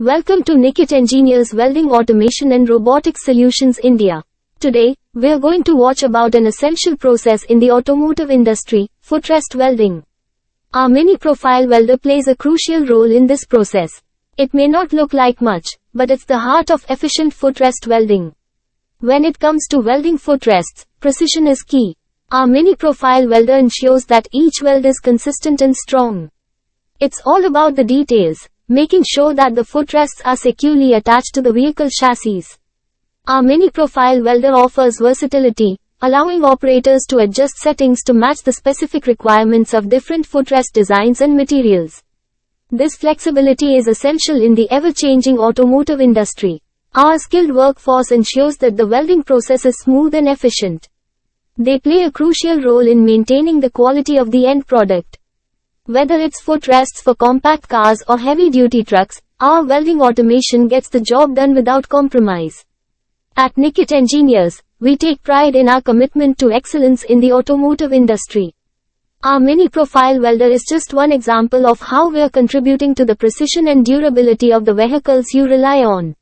Welcome to Nikit Engineers Welding Automation and Robotics Solutions India. Today, we are going to watch about an essential process in the automotive industry, footrest welding. Our Mini Profile Welder plays a crucial role in this process. It may not look like much, but it's the heart of efficient footrest welding. When it comes to welding footrests, precision is key. Our Mini Profile Welder ensures that each weld is consistent and strong. It's all about the details, making sure that the footrests are securely attached to the vehicle chassis. Our Mini Profile Welder offers versatility, allowing operators to adjust settings to match the specific requirements of different footrest designs and materials. This flexibility is essential in the ever-changing automotive industry. Our skilled workforce ensures that the welding process is smooth and efficient. They play a crucial role in maintaining the quality of the end product. Whether it's footrests for compact cars or heavy-duty trucks, our welding automation gets the job done without compromise. At Nikit Engineers, we take pride in our commitment to excellence in the automotive industry. Our Mini Profile Welder is just one example of how we are contributing to the precision and durability of the vehicles you rely on.